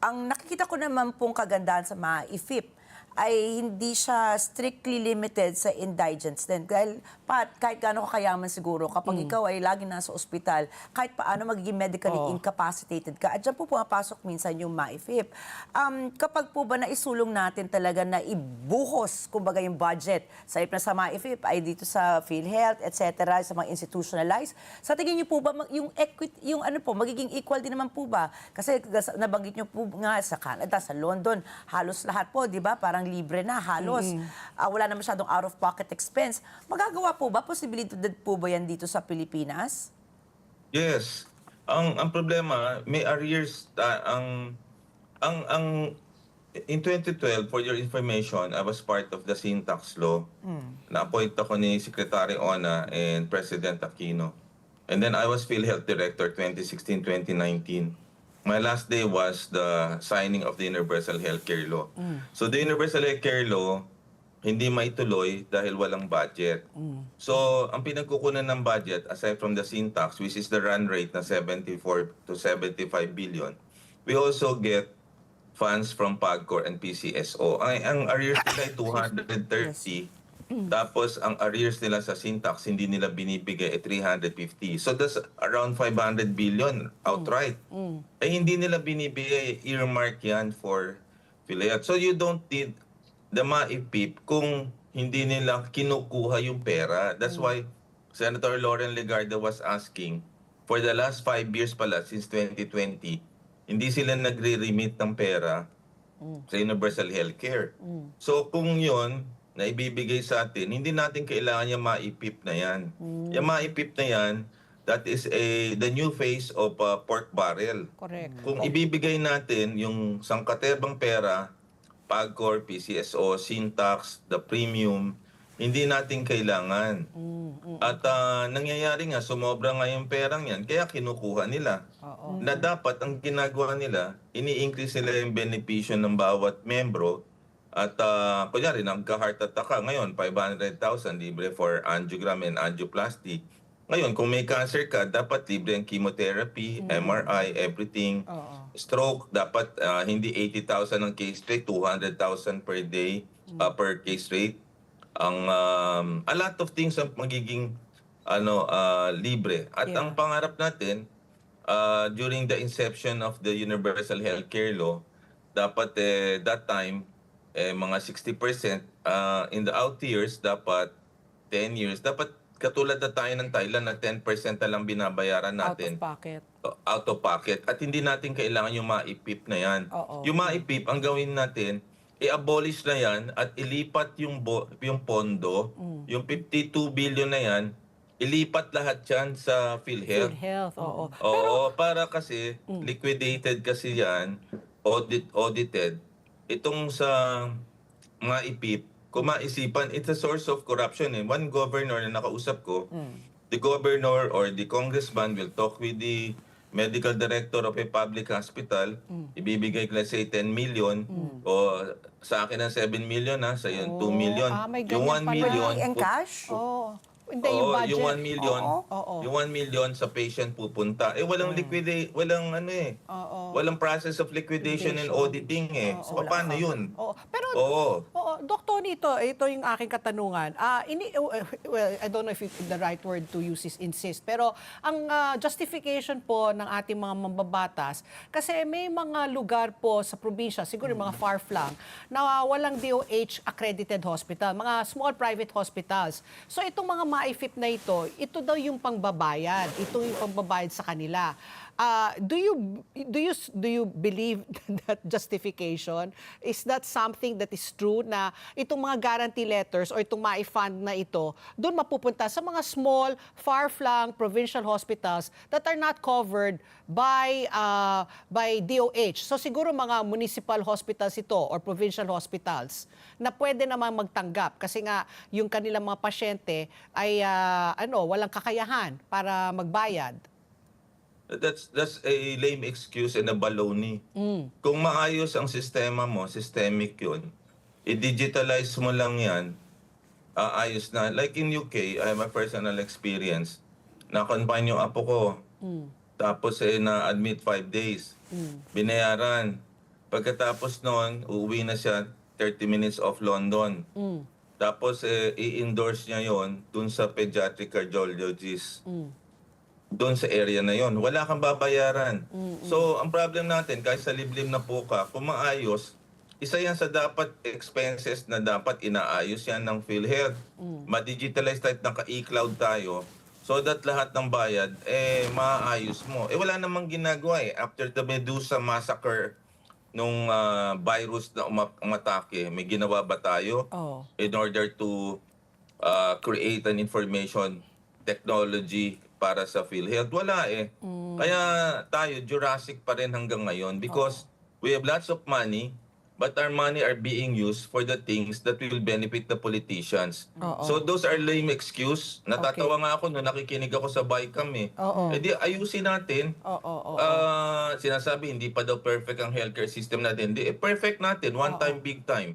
ang nakikita ko naman pong kagandahan sa mga IFIP ay hindi siya strictly limited sa indigents din. Dahil kahit gaano kakayaman siguro, kapag ikaw ay lagi nasa ospital, kahit paano magiging medically incapacitated ka. At dyan po pumapasok minsan yung MAIFIP. Kapag po ba naisulong natin talaga na ibuhos, kumbaga yung budget, sa sa MAIFIP ay dito sa PhilHealth, etc., sa mga institutionalized, sa tingin niyo po ba yung equity, yung ano po, magiging equal din naman po ba? Kasi nabanggit niyo po nga sa Canada, sa London, halos lahat po, di ba? Parang libre na, halos. Wala na masyadong out-of-pocket expense. Magagawa po ba? Posibilidad po ba yan dito sa Pilipinas? Yes. Ang problema, may arrears ang in 2012, for your information, I was part of the sin tax law. Na-appoint ako ni Secretary Ona and President Aquino. And then I was PhilHealth Director 2016-2019. My last day was the signing of the Universal Healthcare Law. So the Universal Healthcare Law, hindi maituloy dahil walang budget. So ang pinagkukunan ng budget, aside from the sin tax, which is the run rate na 74 to 75 billion, we also get funds from PAGCOR and PCSO. Ang arrears nila ay 230. Tapos ang arrears nila sa Sintax hindi nila binibigay ay 350. So that's around 500 billion outright. Eh hindi nila binibigay, earmark yan for PhilHealth. So you don't need the MAIPIP kung hindi nila kinukuha yung pera. That's why Senator Lauren Legarda was asking, for the last 5 years pala, since 2020, hindi sila nagre-remit ng pera sa Universal Healthcare. So kung yon na ibibigay sa atin, hindi natin kailangan yung MAIPIP na yan. Yung MAIPIP na yan, that is the new face of pork barrel. Correct. Kung ibibigay natin yung sangkatebang pera, PAGCOR, PCSO, Sintax, the premium, hindi natin kailangan. At nangyayari nga, sumobra nga yung perang yan, kaya kinukuha nila. Na dapat ang ginagawa nila, ini-increase nila yung benepisyo ng bawat membro. At kunyari, nagka-heart attack ka, ngayon 500,000 libre for angiogram and angioplasty. Ngayon, kung may cancer ka, dapat libre ang chemotherapy, MRI, everything. Stroke, dapat hindi 80,000 ang case rate, 200,000 per day per case rate. A lot of things ang magiging libre. At ang pangarap natin, during the inception of the Universal Healthcare Law, dapat that time, mga 60%, in the out years, dapat 10 years, dapat katulad na tayo ng Thailand na 10% na lang binabayaran natin. Out of pocket. Out of pocket. At hindi natin kailangan yung MAIPIP na yan. Yung MAIPIP, ang gawin natin, i-abolish na yan at ilipat yung pondo, yung 52 billion na yan, ilipat lahat yan sa PhilHealth. PhilHealth, oo. Oo, para kasi liquidated kasi yan, audited. Itong sa mga IPIP, kung maisipan, it's a source of corruption. One governor na nakausap ko, the governor or the congressman will talk with the medical director of a public hospital, ibibigay, let's say, 10 million, o sa akin ang 7 million, sa yun 2 million. May Yung 1 ganyan million, Pwede in cash? Hindi, yung budget. yung 1 million, Oo. yung 1 million sa patient pupunta. Walang walang walang process of liquidation and auditing So paano yun? Pero, Doc Tony, ito yung aking katanungan. Well, I don't know if the right word to use is insist, pero ang justification po ng ating mga mambabatas, kasi may mga lugar po sa probinsya, siguro yung mga far-flung, na walang DOH accredited hospital, mga small private hospitals. So itong mga MAIFIP na ito daw yung pangbabayad. Ito yung pangbabayad sa kanila. Do you believe that justification? Is that something that is true na itong mga guarantee letters or itong MAI-fund na ito, doon mapupunta sa mga small, far-flung provincial hospitals that are not covered by DOH? So siguro mga municipal hospitals ito or provincial hospitals na pwede naman magtanggap kasi nga yung kanilang mga pasyente ay walang kakayahan para magbayad. That's a lame excuse and a baloney. Kung maayos ang sistema mo, systemic yun, i-digitalize mo lang yan, ayos na. Like in UK, I have a personal experience. Na-confine yung apo ko. Tapos na-admit 5 days. Binayaran. Pagkatapos noon, uuwi na siya 30 minutes off London. Tapos i-endorse niya yon dun sa pediatric cardiologist. Doon sa area na yon, wala kang babayaran. So, ang problem natin, kahit sa liblib na po ka, kung maayos, isa yan sa dapat expenses na dapat inaayos yan ng PhilHealth. Ma-digitalize tayo, naka-e-cloud tayo, so that lahat ng bayad, maayos mo. Wala namang ginagawa After the Medusa massacre, nung virus na umatake, may ginawa ba tayo in order to create an information technology para sa PhilHealth? Wala Kaya tayo, Jurassic pa rin hanggang ngayon because we have lots of money but our money are being used for the things that will benefit the politicians. So those are lame excuse. Natatawa nga ako nung nakikinig ako sa Bicam di ayusin natin. Sinasabi hindi pa daw perfect ang healthcare system natin. Perfect natin, one time, big time.